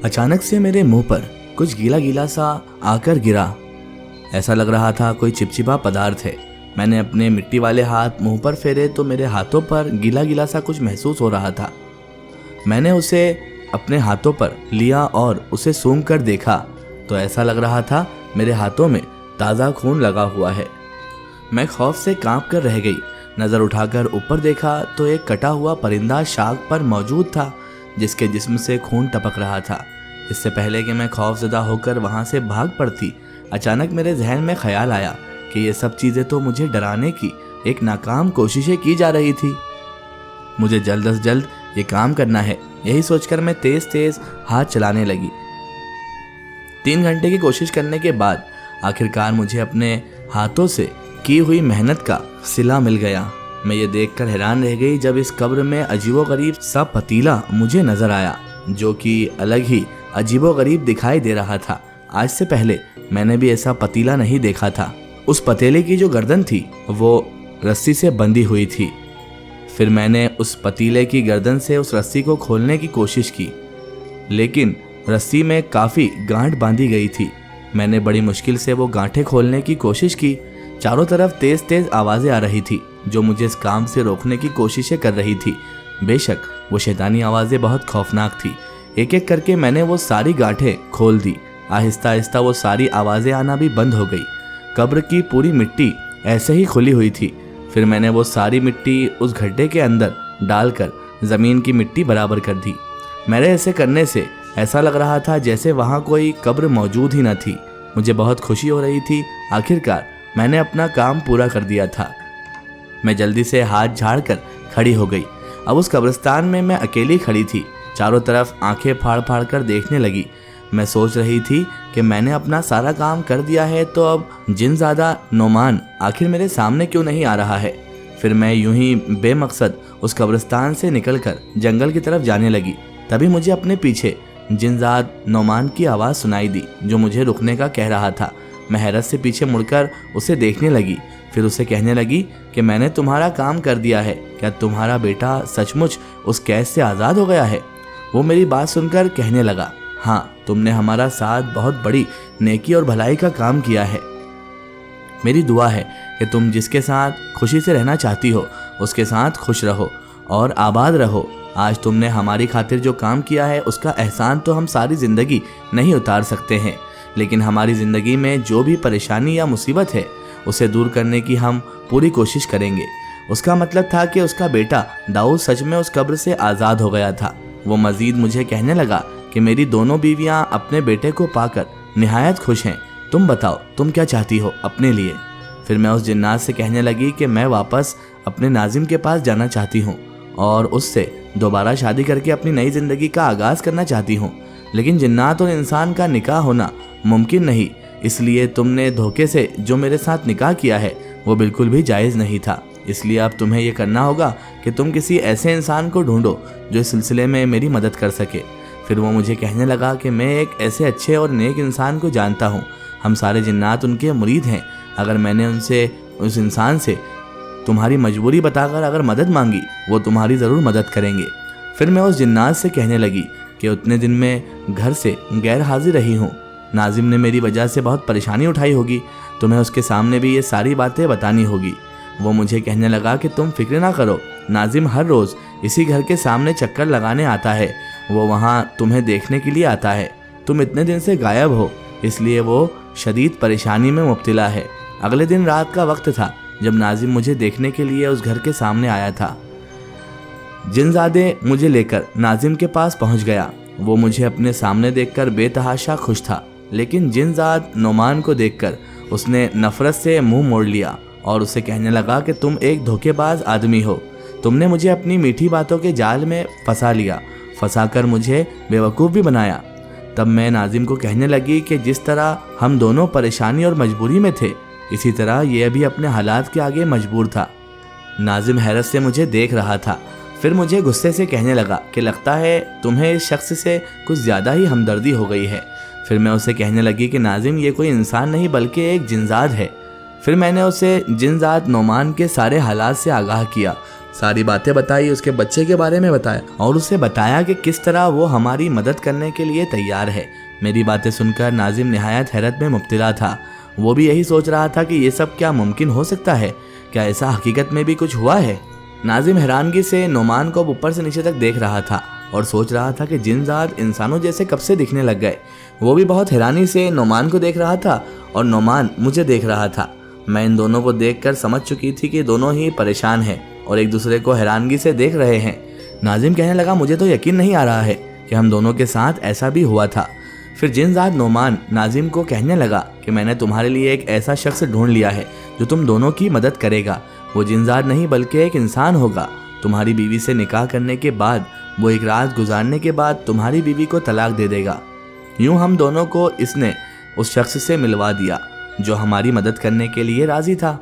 अचानक से मेरे मुंह पर कुछ गीला गीला सा आकर गिरा। ऐसा लग रहा था कोई चिपचिपा पदार्थ है। मैंने अपने मिट्टी वाले हाथ मुंह पर फेरे तो मेरे हाथों पर गीला गीला सा कुछ महसूस हो रहा था। मैंने उसे अपने हाथों पर लिया और उसे सूंघ कर देखा तो ऐसा लग रहा था मेरे हाथों में ताज़ा खून लगा हुआ है। मैं खौफ से कांप कर रह गई। नज़र उठाकर ऊपर देखा तो एक कटा हुआ परिंदा शाख पर मौजूद था जिसके जिस्म से खून टपक रहा था। इससे पहले कि मैं खौफजदा होकर वहाँ से भाग पड़ती, अचानक मेरे जहन में ख्याल आया कि ये सब चीज़ें तो मुझे डराने की एक नाकाम कोशिशें की जा रही थी। मुझे जल्द अज जल्द ये काम करना है, यही सोचकर मैं तेज तेज हाथ चलाने लगी। 3 घंटे की कोशिश करने के बाद आखिरकार मुझे अपने हाथों से की हुई मेहनत का सिला मिल गया। मैं ये देखकर हैरान रह गई जब इस कब्र में अजीबोगरीब सा पतीला मुझे नजर आया, जो कि अलग ही अजीबोगरीब दिखाई दे रहा था। आज से पहले मैंने भी ऐसा पतीला नहीं देखा था। उस पतीले की जो गर्दन थी वो रस्सी से बंधी हुई थी। फिर मैंने उस पतीले की गर्दन से उस रस्सी को खोलने की कोशिश की, लेकिन रस्सी में काफ़ी गांठ बांधी गई थी। मैंने बड़ी मुश्किल से वो गांठें खोलने की कोशिश की। चारों तरफ तेज तेज आवाज़ें आ रही थी जो मुझे इस काम से रोकने की कोशिशें कर रही थी। बेशक वो शैतानी आवाज़ें बहुत खौफनाक थी। एक एक करके मैंने वो सारी गांठें खोल दी। आहिस्ता आहिस्ता वो सारी आवाज़ें आना भी बंद हो गई। कब्र की पूरी मिट्टी ऐसे ही खुली हुई थी। फिर मैंने वो सारी मिट्टी उस गड्ढे के अंदर डालकर ज़मीन की मिट्टी बराबर कर दी। मेरे ऐसे करने से ऐसा लग रहा था जैसे वहाँ कोई कब्र मौजूद ही न थी। मुझे बहुत खुशी हो रही थी। आखिरकार मैंने अपना काम पूरा कर दिया था। मैं जल्दी से हाथ झाड़ कर खड़ी हो गई। अब उस कब्रिस्तान में मैं अकेली खड़ी थी। चारों तरफ आंखें फाड़ फाड़ कर देखने लगी। मैं सोच रही थी कि मैंने अपना सारा काम कर दिया है तो अब जिनज़ादा नोमान आखिर मेरे सामने क्यों नहीं आ रहा है। फिर मैं यूं ही बेमकसद उस कब्रिस्तान से निकलकर जंगल की तरफ जाने लगी। तभी मुझे अपने पीछे जिनजाद नोमान की आवाज़ सुनाई दी जो मुझे रुकने का कह रहा था। मैं हैरत से पीछे मुड़कर उसे देखने लगी। फिर उसे कहने लगी कि मैंने तुम्हारा काम कर दिया है। क्या तुम्हारा बेटा सचमुच उस कैद से आज़ाद हो गया है? वो मेरी बात सुनकर कहने लगा, हाँ, तुमने हमारा साथ बहुत बड़ी नेकी और भलाई का काम किया है। मेरी दुआ है कि तुम जिसके साथ खुशी से रहना चाहती हो उसके साथ खुश रहो और आबाद रहो। आज तुमने हमारी खातिर जो काम किया है उसका एहसान तो हम सारी ज़िंदगी नहीं उतार सकते हैं, लेकिन हमारी ज़िंदगी में जो भी परेशानी या मुसीबत है उसे दूर करने की हम पूरी कोशिश करेंगे। उसका मतलब था कि उसका बेटा दाऊद सच में उस कब्र से आज़ाद हो गया था। वो मज़ीद मुझे कहने लगा कि मेरी दोनों बीवियां अपने बेटे को पाकर निहायत खुश हैं। तुम बताओ, तुम क्या चाहती हो अपने लिए? फिर मैं उस जिन्नात से कहने लगी कि मैं वापस अपने नाजिम के पास जाना चाहती हूँ और उससे दोबारा शादी करके अपनी नई ज़िंदगी का आगाज़ करना चाहती हूँ। लेकिन जिन्नात और इंसान का निकाह होना मुमकिन नहीं, इसलिए तुमने धोखे से जो मेरे साथ निकाह किया है वो बिल्कुल भी जायज़ नहीं था। इसलिए अब तुम्हें ये करना होगा कि तुम किसी ऐसे इंसान को ढूंढो जो इस सिलसिले में मेरी मदद कर सके। फिर वो मुझे कहने लगा कि मैं एक ऐसे अच्छे और नेक इंसान को जानता हूँ। हम सारे जिन्नात उनके मुरीद हैं। अगर मैंने उनसे उस इंसान से तुम्हारी मजबूरी बताकर अगर मदद मांगी वो तुम्हारी ज़रूर मदद करेंगे। फिर मैं उस जिन्नात से कहने लगी कि उतने दिन में घर से गैर हाजिर रही हूँ। नाजिम ने मेरी वजह से बहुत परेशानी उठाई होगी। तुम्हें उसके सामने भी ये सारी बातें बतानी होगी। वो मुझे कहने लगा कि तुम फिक्र ना करो, नाजिम हर रोज़ इसी घर के सामने चक्कर लगाने आता है। वो वहाँ तुम्हें देखने के लिए आता है। तुम इतने दिन से गायब हो, इसलिए वो शदीद परेशानी में मुब्तला है। अगले दिन रात का वक्त था जब नाजिम मुझे देखने के लिए उस घर के सामने आया था। जिनजादे मुझे लेकर नाजिम के पास पहुँच गया। वो मुझे अपने सामने देखकर बेतहाशा खुश था, लेकिन जिनजाद नोमान को देखकर उसने नफ़रत से मुंह मोड़ लिया और उसे कहने लगा कि तुम एक धोखेबाज आदमी हो। तुमने मुझे अपनी मीठी बातों के जाल में फंसा लिया, फंसाकर मुझे बेवकूफ़ भी बनाया। तब मैं नाजिम को कहने लगी कि जिस तरह हम दोनों परेशानी और मजबूरी में थे, इसी तरह यह भी अपने हालात के आगे मजबूर था। नाजिम हैरत से मुझे देख रहा था। फिर मुझे गुस्से से कहने लगा कि लगता है तुम्हें इस शख्स से कुछ ज़्यादा ही हमदर्दी हो गई है। फिर मैं उसे कहने लगी कि नाजिम ये कोई इंसान नहीं बल्कि एक जिनजाद है। फिर मैंने उसे जिनजाद नोमान के सारे हालात से आगाह किया। सारी बातें बताई, उसके बच्चे के बारे में बताया और उसे बताया कि किस तरह वो हमारी मदद करने के लिए तैयार है। मेरी बातें सुनकर नाजिम निहायत हैरत में मुब्तला था। वो भी यही सोच रहा था कि ये सब क्या मुमकिन हो सकता है, क्या ऐसा हकीकत में भी कुछ हुआ है। नाजिम हैरानगी से नोमान को ऊपर से नीचे तक देख रहा था और सोच रहा था कि जिनजात इंसानों जैसे कब से दिखने लग गए। वो भी बहुत हैरानी से नोमान को देख रहा था और नोमान मुझे देख रहा था। मैं इन दोनों को देखकर समझ चुकी थी कि दोनों ही परेशान हैं और एक दूसरे को हैरानगी से देख रहे हैं। नाजिम कहने लगा, मुझे तो यकीन नहीं आ रहा है कि हम दोनों के साथ ऐसा भी हुआ था। फिर जिनजात नोमान नाजिम को कहने लगा कि मैंने तुम्हारे लिए एक ऐसा शख्स ढूंढ लिया है जो तुम दोनों की मदद करेगा। वो जिनजात नहीं बल्कि एक इंसान होगा। तुम्हारी बीवी से निकाह करने के बाद वो एक रात गुजारने के बाद तुम्हारी बीवी को तलाक दे देगा। यूं हम दोनों को इसने उस शख्स से मिलवा दिया जो हमारी मदद करने के लिए राजी था।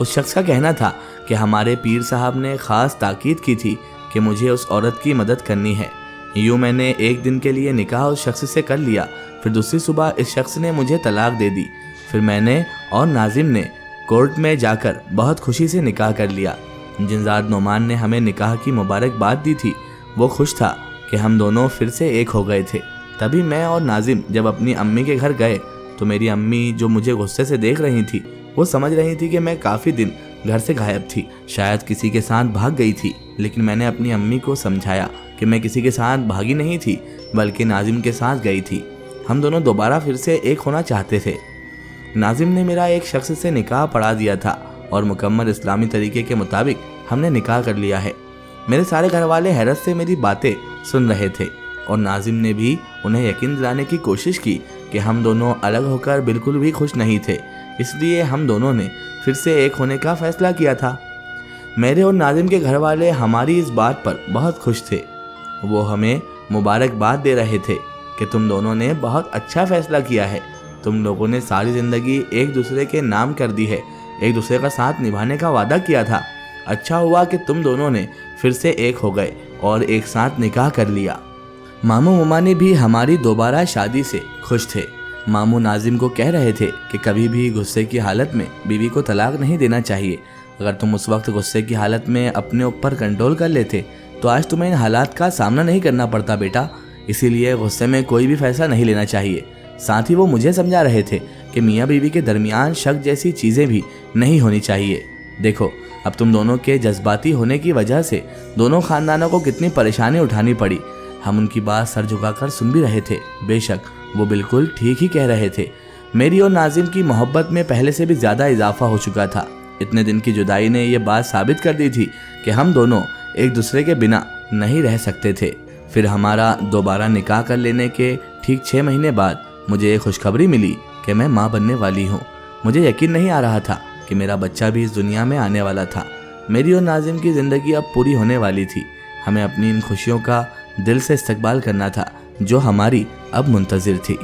उस शख्स का कहना था कि हमारे पीर साहब ने ख़ास ताकीद की थी कि मुझे उस औरत की मदद करनी है। यूं मैंने एक दिन के लिए निकाह उस शख्स से कर लिया। फिर दूसरी सुबह इस शख्स ने मुझे तलाक दे दी। फिर मैंने और नाजिम ने कोर्ट में जाकर बहुत खुशी से निकाह कर लिया। जिनजात नोमान ने हमें निकाह की मुबारकबाद दी थी। वो खुश था कि हम दोनों फिर से एक हो गए थे। तभी मैं और नाजिम जब अपनी अम्मी के घर गए तो मेरी अम्मी जो मुझे गुस्से से देख रही थी वो समझ रही थी कि मैं काफ़ी दिन घर से गायब थी, शायद किसी के साथ भाग गई थी। लेकिन मैंने अपनी अम्मी को समझाया कि मैं किसी के साथ भागी नहीं थी बल्कि नाजिम के साथ गई थी। हम दोनों दोबारा फिर से एक होना चाहते थे। नाजिम ने मेरा एक शख्स से निकाह पढ़ा दिया था और मुकम्मल इस्लामी तरीके के मुताबिक हमने निकाह कर लिया है। मेरे सारे घर वाले हैरत से मेरी बातें सुन रहे थे और नाजिम ने भी उन्हें यकीन दिलाने की कोशिश की कि हम दोनों अलग होकर बिल्कुल भी खुश नहीं थे। इसलिए हम दोनों ने फिर से एक होने का फैसला किया था। मेरे और नाजिम के घर वाले हमारी इस बात पर बहुत खुश थे। वो हमें मुबारकबाद दे रहे थे कि तुम दोनों ने बहुत अच्छा फैसला किया है। तुम लोगों ने सारी ज़िंदगी एक दूसरे के नाम कर दी है, एक दूसरे का साथ निभाने का वादा किया था। अच्छा हुआ कि तुम दोनों ने फिर से एक हो गए और एक साथ निकाह कर लिया। मामू मुमानी भी हमारी दोबारा शादी से खुश थे। मामू नाजिम को कह रहे थे कि कभी भी गुस्से की हालत में बीवी को तलाक नहीं देना चाहिए। अगर तुम उस वक्त गुस्से की हालत में अपने ऊपर कंट्रोल कर लेते तो आज तुम्हें इन हालात का सामना नहीं करना पड़ता बेटा। इसीलिए गुस्से में कोई भी फैसला नहीं लेना चाहिए। साथ ही वो मुझे समझा रहे थे कि मियाँ बीवी के दरमियान शक जैसी चीज़ें भी नहीं होनी चाहिए। देखो अब तुम दोनों के जज्बाती होने की वजह से दोनों खानदानों को कितनी परेशानी उठानी पड़ी। हम उनकी बात सर झुकाकर सुन भी रहे थे। बेशक वो बिल्कुल ठीक ही कह रहे थे। मेरी और नाजिम की मोहब्बत में पहले से भी ज़्यादा इजाफा हो चुका था। इतने दिन की जुदाई ने ये बात साबित कर दी थी कि हम दोनों एक दूसरे के बिना नहीं रह सकते थे। फिर हमारा दोबारा निकाह कर लेने के ठीक 6 महीने बाद मुझे ये खुशखबरी मिली कि मैं माँ बनने वाली हूँ। मुझे यकीन नहीं आ रहा था कि मेरा बच्चा भी इस दुनिया में आने वाला था। मेरी और नाजिम की ज़िंदगी अब पूरी होने वाली थी। हमें अपनी इन खुशियों का दिल से इस्तकबाल करना था जो हमारी अब मुंतज़िर थी।